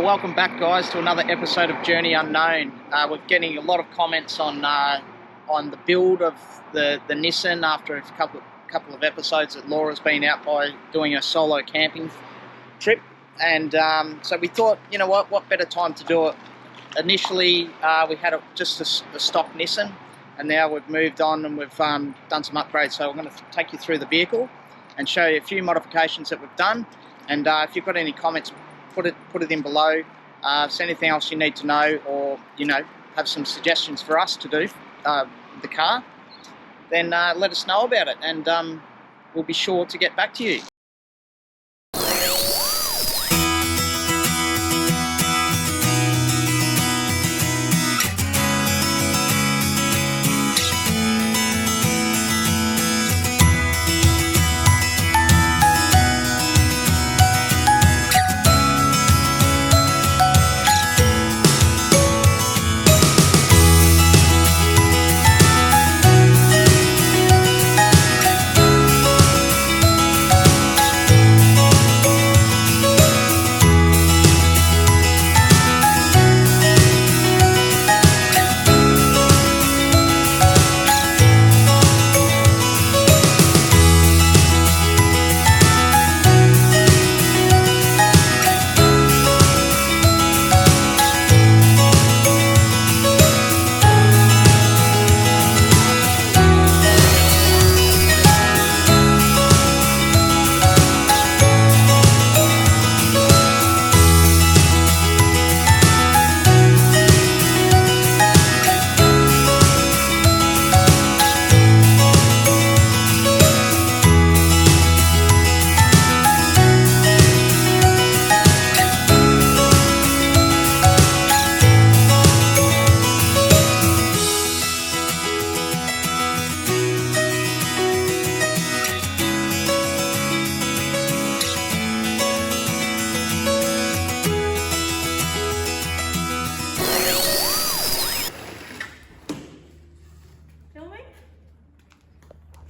Well, welcome back, guys, to another episode of Journey Unknown. We're getting a lot of comments on the build of the Nissan after a couple of episodes that Laura's been out by doing a solo camping trip, and so we thought, you know what better time to do it. Initially, we had just a stock Nissan, and now we've moved on and we've done some upgrades. So I'm going to take you through the vehicle and show you a few modifications that we've done. And if you've got any comments, put it in below. If there's anything else you need to know, or have some suggestions for us to do with the car, then let us know about it, and we'll be sure to get back to you.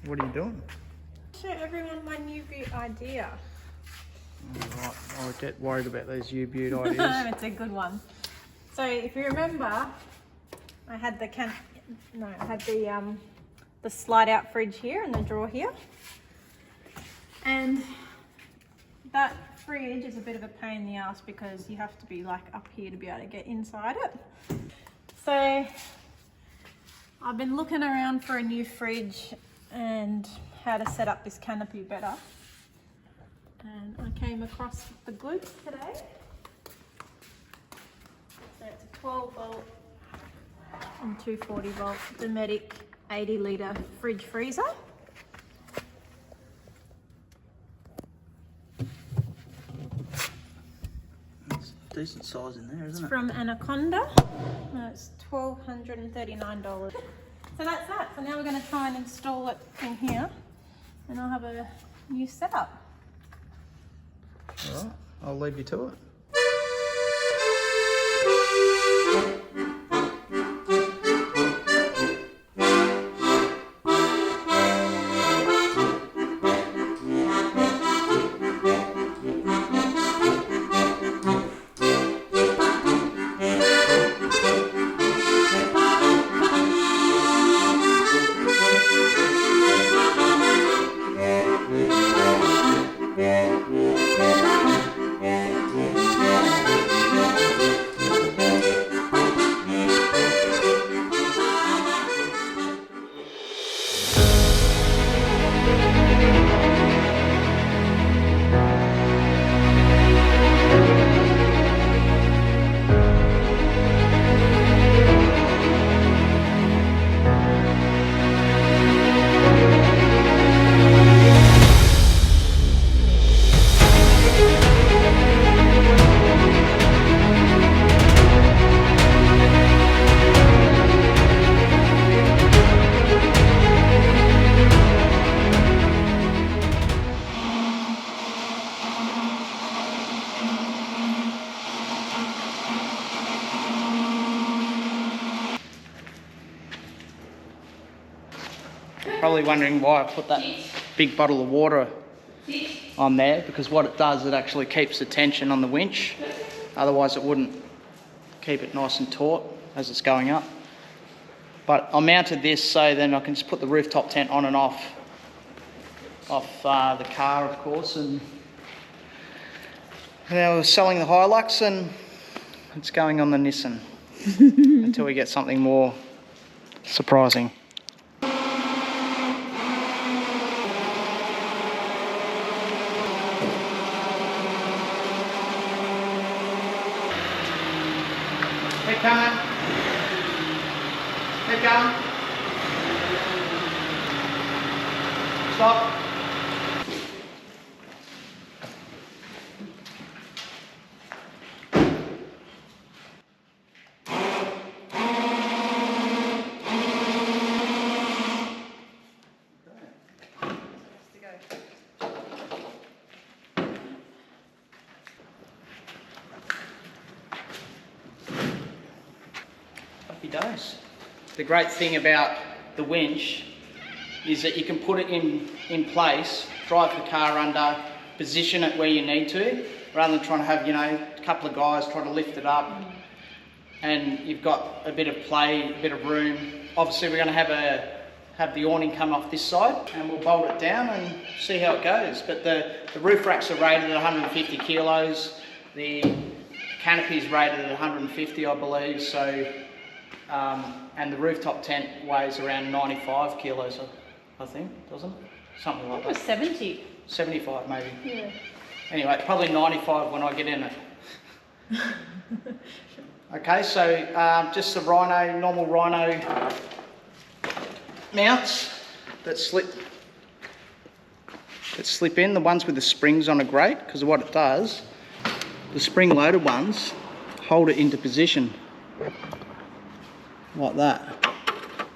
What are you doing? Show everyone my new beaut idea. Right, I get worried about these beaut ideas. It's a good one. So if you remember, I had the the slide out fridge here and the drawer here, and that fridge is a bit of a pain in the ass because you have to be like up here to be able to get inside it. So I've been looking around for a new fridge and how to set up this canopy better, and I came across the goods today. So it's a 12 volt and 240 volt Dometic 80 litre fridge freezer. It's a decent size in there, isn't it? It's from Anaconda. No, it's $1,239. So that's that. So now we're going to try and install it in here, and I'll have a new setup. All right, I'll leave you to it. Probably wondering why I put that big bottle of water on there, because what it does, it actually keeps the tension on the winch otherwise it wouldn't keep it nice and taut as it's going up. But I mounted this so then I can just put the rooftop tent on and off the car, of course, and now we're selling the Hilux and it's going on the Nissan until we get something more surprising. Keep coming. Keep going. Stop. Happy days. The great thing about the winch is that you can put it in place, drive the car under, position it where you need to, rather than trying to have, you know, a couple of guys trying to lift it up. And you've got a bit of play, a bit of room. Obviously we're going to have the awning come off this side and we'll bolt it down and see how it goes. But the roof racks are rated at 150 kilos. The canopy is rated at 150, I believe. So, and the rooftop tent weighs around 95 kilos, I think, doesn't it? Something like that. It was 70. 75 maybe. Yeah. Anyway, probably 95 when I get in it. Okay, so just the Rhino, normal Rhino mounts that slip in. The ones with the springs on are great because what it does, the spring loaded ones hold it into position like that.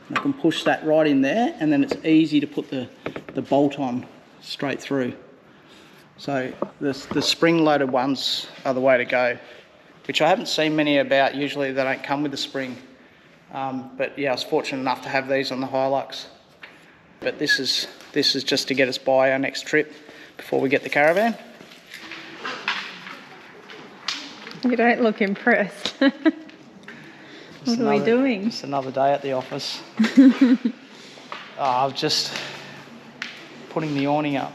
And I can push that right in there and then it's easy to put the bolt on straight through. So the spring loaded ones are the way to go, which I haven't seen many about. Usually they don't come with a spring. But yeah, I was fortunate enough to have these on the Hilux. But this is just to get us by our next trip before we get the caravan. You don't look impressed. What are we doing? Just another day at the office. I'm just putting the awning up.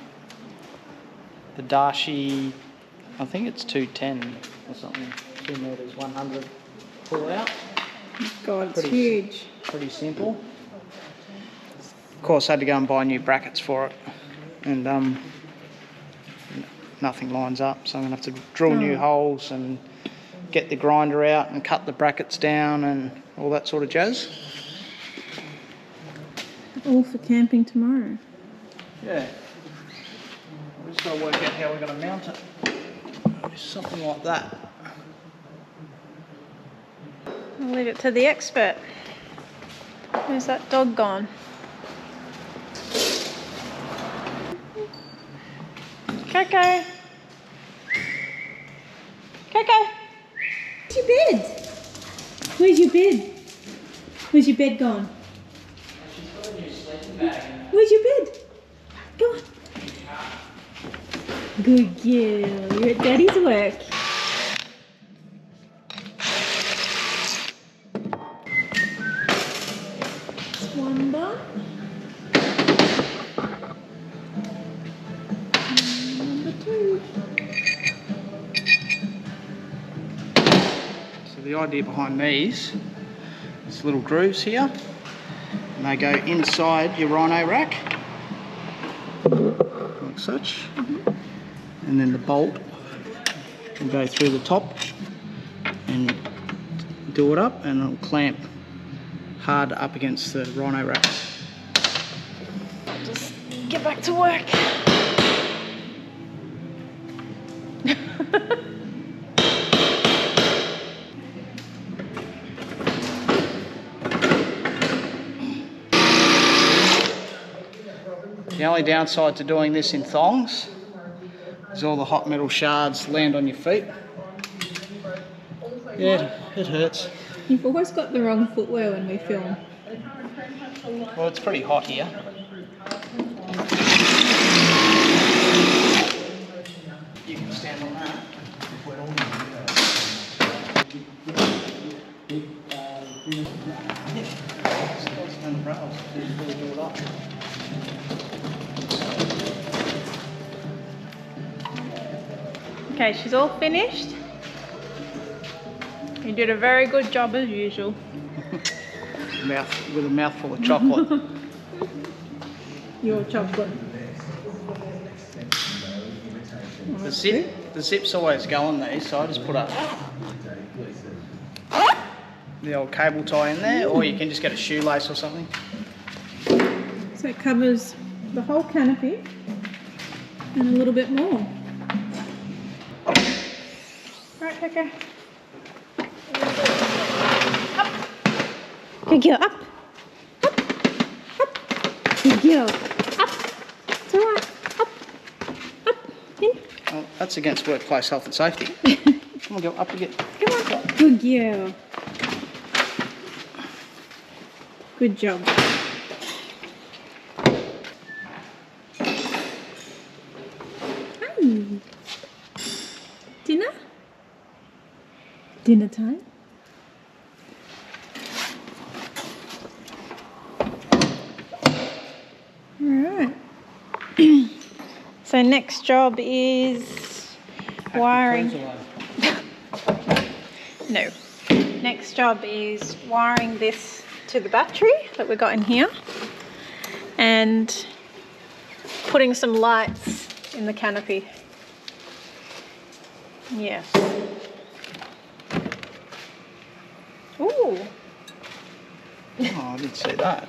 The Dashi, I think it's 210 or something. 2 meters, 100 pull out. God, it's huge. Pretty simple. Of course, I had to go and buy new brackets for it, and nothing lines up, so I'm gonna have to drill new holes and get the grinder out and cut the brackets down and all that sort of jazz. All for camping tomorrow. Yeah. We've just got to work out how we're going to mount it. Something like that. I'll leave it to the expert. Where's that dog gone? Coco! Coco! Where's your bed? Where's your bed? Where's your bed gone? She's got a new sleeping bag. Where's your bed? Go on. Good girl. You're at Daddy's work. That's one done. Number 2. So the idea behind these is little grooves here, and they go inside your Rhino rack, like such. And then the bolt will go through the top and do it up, and it'll clamp hard up against the Rhino rack. Just get back to work. The only downside to doing this in thongs is all the hot metal shards land on your feet. Yeah, it hurts. You've always got the wrong footwear when we film. Well, it's pretty hot here. You can stand on that. Okay, she's all finished. You did a very good job as usual. With a mouthful of chocolate. Your chocolate. The zip's always going there, so I just put the old cable tie in there, or you can just get a shoelace or something. So it covers the whole canopy and a little bit more. Right, Pekka. Up. Good girl, up. Up. Up. Good girl. Up. It's all right. Up. Up. In. Well, that's against workplace health and safety. Come on, go up again. Come on. Good girl. Good job. Hi. Dinner? Dinner time? Alright. So next job is wiring. No. Next job is wiring this to the battery that we got in here and putting some lights in the canopy. Yes. Ooh. Oh, I didn't see that.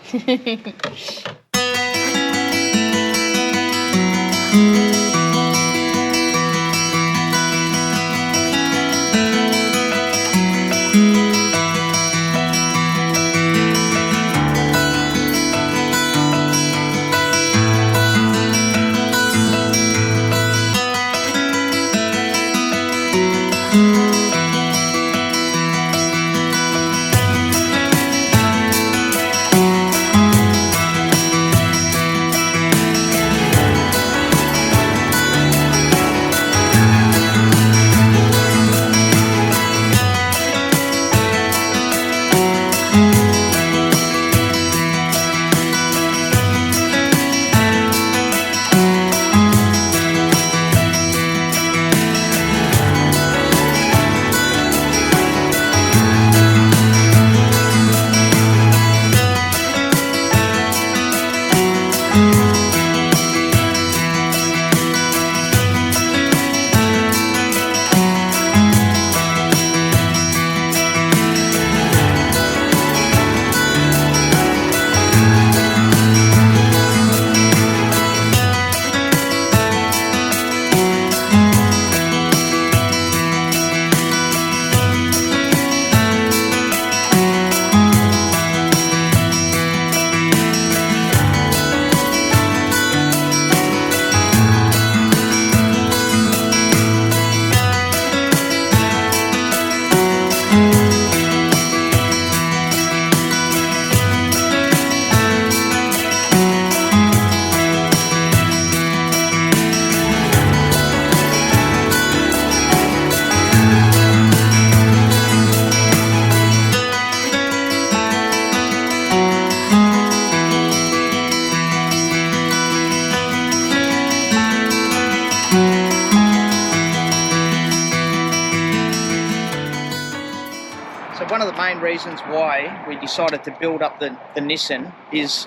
One of the main reasons why we decided to build up the Nissan is,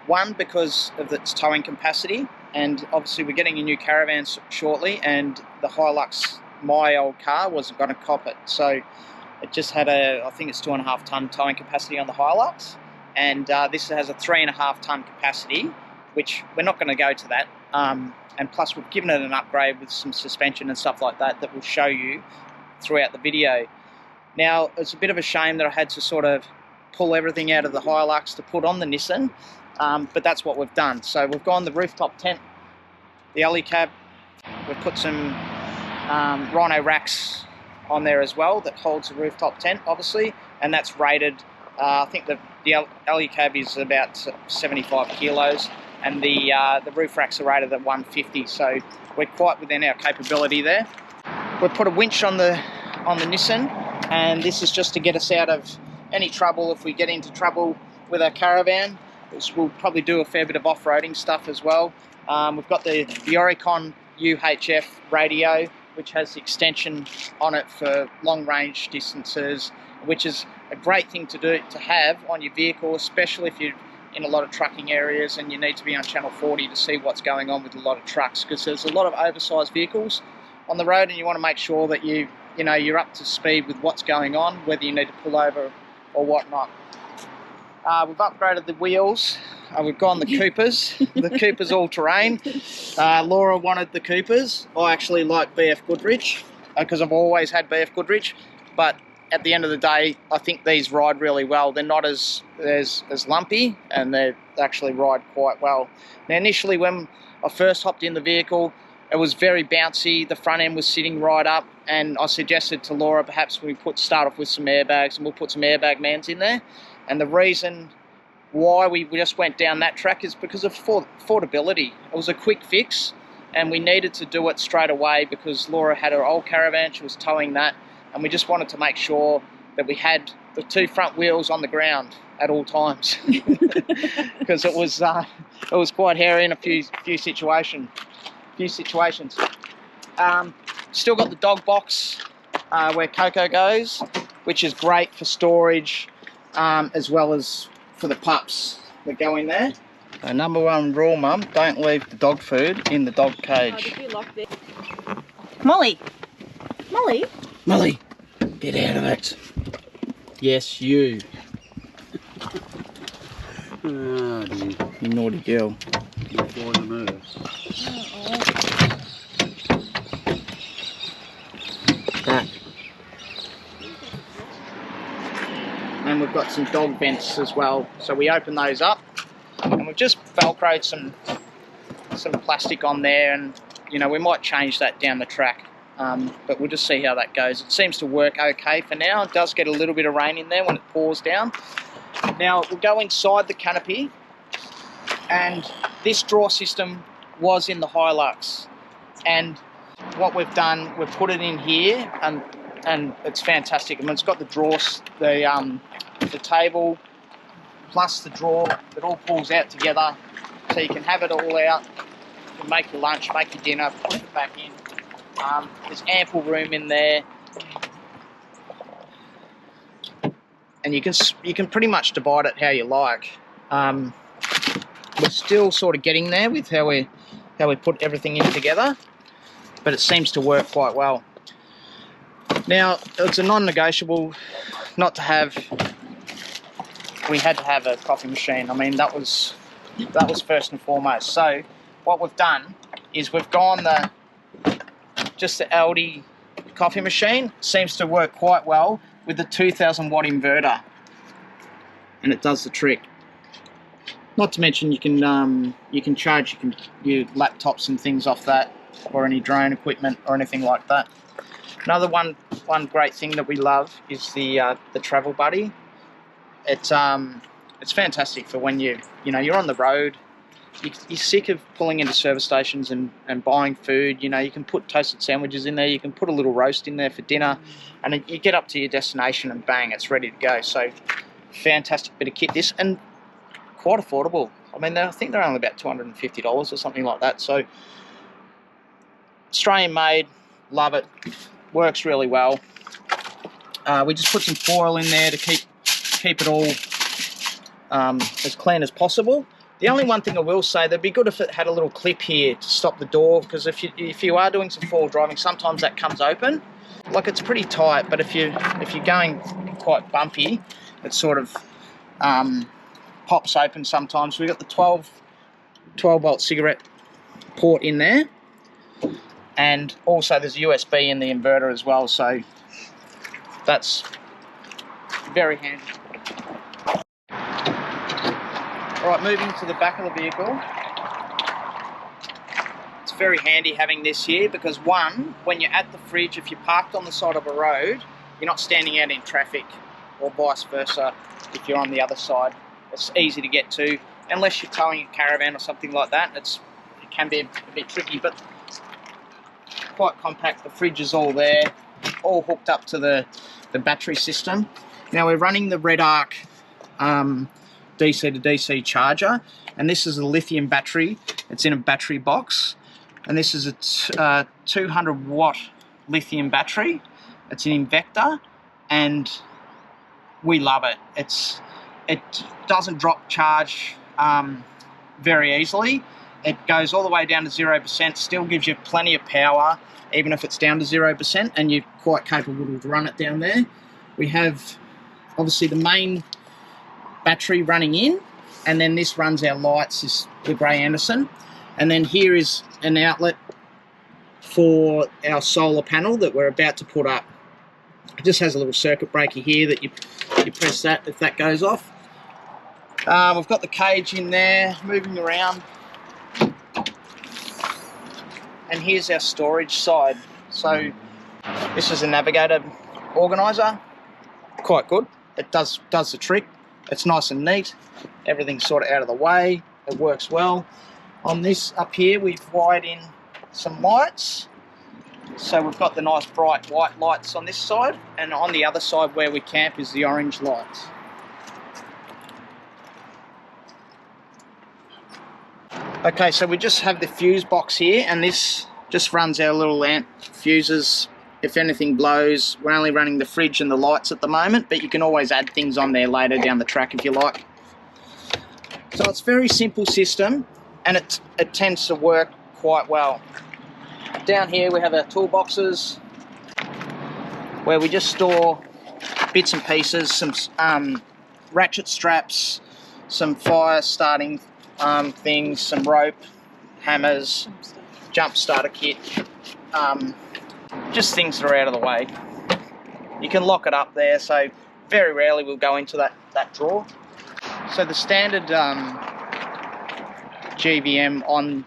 one, because of its towing capacity, and obviously we're getting a new caravan shortly, and the Hilux, my old car, wasn't going to cop it, so it just had I think it's 2.5 ton towing capacity on the Hilux, and this has a 3.5 ton capacity, which we're not going to go to that, and plus we've given it an upgrade with some suspension and stuff like that we'll show you throughout the video. Now, it's a bit of a shame that I had to sort of pull everything out of the Hilux to put on the Nissan, but that's what we've done. So we've gone the rooftop tent, the AluCab, we've put some Rhino racks on there as well that holds the rooftop tent, obviously, and that's rated, I think the AluCab is about 75 kilos, and the roof racks are rated at 150, so we're quite within our capability there. We've put a winch on the Nissan, and this is just to get us out of any trouble if we get into trouble with our caravan. we'll probably do a fair bit of off-roading stuff as well. We've got the Oricon Uhf radio, which has the extension on it for long-range distances, which is a great thing to have on your vehicle, especially if you're in a lot of trucking areas and you need to be on channel 40 to see what's going on with a lot of trucks, because there's a lot of oversized vehicles on the road and you want to make sure that you're up to speed with what's going on, whether you need to pull over or whatnot. We've upgraded the wheels. We've gone the Coopers. The Coopers all-terrain. Laura wanted the Coopers. I actually like BF Goodrich because I've always had BF Goodrich, but at the end of the day, I think these ride really well. They're not as lumpy, and they actually ride quite well. Now, initially when I first hopped in the vehicle, it was very bouncy. The front end was sitting right up, and I suggested to Laura perhaps we start off with some airbags, and we'll put some airbag mans in there. And the reason why we just went down that track is because of affordability. It was a quick fix, and we needed to do it straight away because Laura had her old caravan, she was towing that, and we just wanted to make sure that we had the two front wheels on the ground at all times because it was quite hairy in a few situations. Still got the dog box where Coco goes, which is great for storage as well as for the pups that go in there. So number one rule, Mum, don't leave the dog food in the dog cage. Molly! Molly? Molly, get out of it. Yes, you. Oh, dear. You naughty girl. You're flying the nerves. That. And we've got some dog vents as well, so we open those up, and we've just velcroed some plastic on there, and we might change that down the track, but we'll just see how that goes. It seems to work okay for now. It does get a little bit of rain in there when it pours down. Now we'll go inside the canopy, and this drawer system was in the Hilux, and what we've done, we've put it in here, and it's fantastic. I mean, it's got the drawers, the table, plus the drawer. It all pulls out together, so you can have it all out. You can make your lunch, make your dinner, put it back in. There's ample room in there, and you can pretty much divide it how you like. We're still sort of getting there with how we put everything in together, but it seems to work quite well. Now, it's a non-negotiable not to have. We had to have a coffee machine. I mean, that was first and foremost. So what we've done is we've gone just the Aldi coffee machine. Seems to work quite well with the 2000 watt inverter, and it does the trick. Not to mention you can charge your laptops and things off that, or any drone equipment or anything like that. Another one great thing that we love is the travel buddy. It's fantastic for when you're on the road. You're sick of pulling into service stations and buying food. You can put toasted sandwiches in there. You can put a little roast in there for dinner, and you get up to your destination and bang, it's ready to go. So fantastic bit of kit this, and quite affordable. I mean, I think they're only about $250 or something like that. So Australian made, love it. Works really well. We just put some foil in there to keep it all as clean as possible. The only one thing I will say, that'd be good if it had a little clip here to stop the door, because if you are doing some four-wheel driving, sometimes that comes open. Like, it's pretty tight, but if you're going quite bumpy, it sort of pops open sometimes. We've got the 12 volt cigarette port in there, and also there's a USB in the inverter as well, so that's very handy. Alright, moving to the back of the vehicle. It's very handy having this here because, one, when you're at the fridge, if you're parked on the side of a road, you're not standing out in traffic, or vice versa if you're on the other side. It's easy to get to, unless you're towing a caravan or something like that. It can be a bit tricky, but quite compact. The fridge is all there, all hooked up to the battery system. Now we're running the Red Arc DC to DC charger, and this is a lithium battery. It's in a battery box, and this is a 200 watt lithium battery. It's an inverter, and we love it. It doesn't drop charge very easily. It goes all the way down to 0%, still gives you plenty of power, even if it's down to 0%, and you're quite capable to run it down there. We have obviously the main battery running in, and then this runs our lights, the Grey Anderson, and then here is an outlet for our solar panel that we're about to put up. It just has a little circuit breaker here that you press that if that goes off. We've got the cage in there moving around, and here's our storage side. So this is a navigator organizer, quite good. It does the trick. It's nice and neat. Everything's sort of out of the way. It works well. On this up here, we've wired in some lights. So we've got the nice bright white lights on this side, and on the other side where we camp is the orange lights. Okay, so we just have the fuse box here, and this just runs our little lamp fuses. If anything blows, we're only running the fridge and the lights at the moment, but you can always add things on there later down the track if you like. So it's a very simple system, and it tends to work quite well. Down here we have our toolboxes, where we just store bits and pieces, some ratchet straps, some fire starting things, some rope, hammers, jump starter kit, just things that are out of the way. You can lock it up there, so very rarely we'll go into that drawer. So the standard GVM on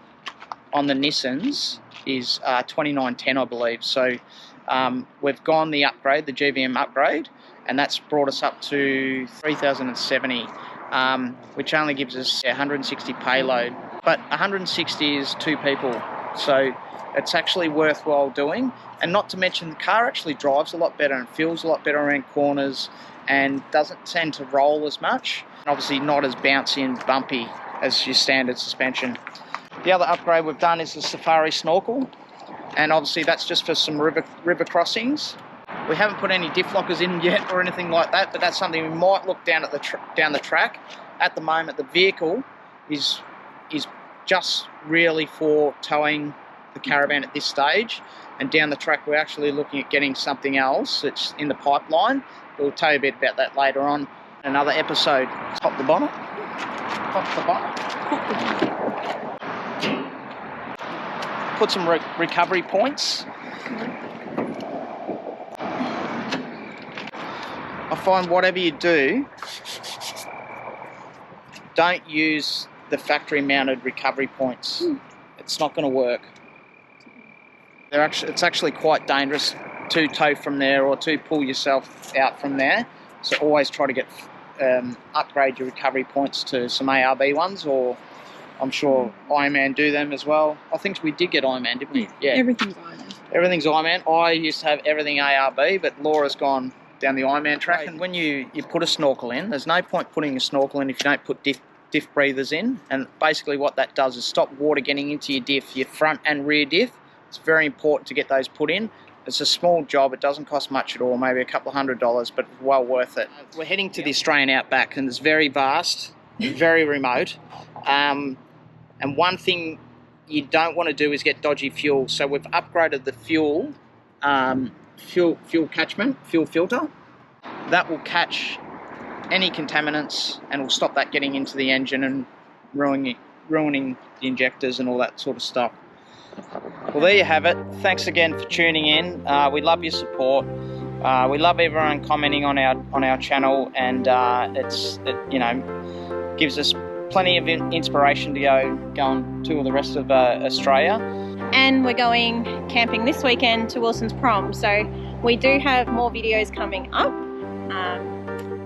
the Nissans is 2910, I believe. So we've gone the upgrade, the GVM upgrade, and that's brought us up to 3070, which only gives us 160 payload. But 160 is 2 people, so it's actually worthwhile doing. And not to mention, the car actually drives a lot better and feels a lot better around corners, and doesn't tend to roll as much. And obviously not as bouncy and bumpy as your standard suspension. The other upgrade we've done is the Safari Snorkel, and obviously that's just for some river crossings. We haven't put any diff lockers in yet or anything like that, but that's something we might look down at down the track. At the moment, the vehicle is just really for towing the caravan at this stage, and down the track we're actually looking at getting something else that's in the pipeline. We'll tell you a bit about that later on in another episode. Pop the bonnet. Pop the bonnet. Put some recovery points. I find whatever you do, don't use the factory mounted recovery points. It's not going to work. It's actually quite dangerous to tow from there or to pull yourself out from there. So always try to get upgrade your recovery points to some ARB ones, or I'm sure Ironman do them as well. I think we did get Ironman, didn't we? Yeah. Everything's Ironman. Everything's Ironman. I used to have everything ARB, but Laura's gone down the Ironman track. Right. And when you put a snorkel in, there's no point putting a snorkel in if you don't put diff breathers in. And basically what that does is stop water getting into your diff, your front and rear diff. It's very important to get those put in. It's a small job, it doesn't cost much at all, maybe a couple of $100, but well worth it. We're heading to the Australian outback, and it's very vast, very remote. And one thing you don't want to do is get dodgy fuel. So we've upgraded the fuel catchment, fuel filter. That will catch any contaminants and will stop that getting into the engine and ruining the injectors and all that sort of stuff. Well, there you have it. Thanks again for tuning in. We love your support. We love everyone commenting on our channel, and it gives us plenty of inspiration to go and tour the rest of Australia. And we're going camping this weekend to Wilson's Prom, so we do have more videos coming up,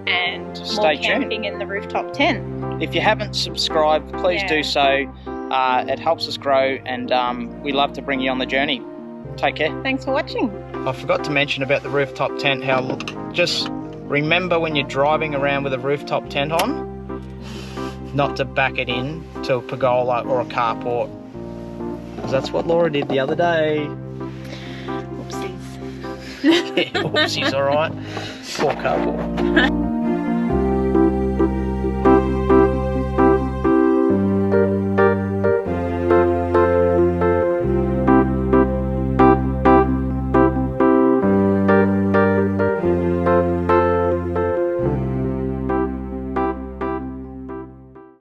and Stay more camping tuned. in the rooftop tent. If you haven't subscribed, please do so. It helps us grow, and we love to bring you on the journey. Take care. Thanks for watching. I forgot to mention about the rooftop tent, how just remember when you're driving around with a rooftop tent on, not to back it in to a pergola or a carport. Because that's what Laura did the other day. Oopsies. Yeah, oopsies, alright. Poor carport.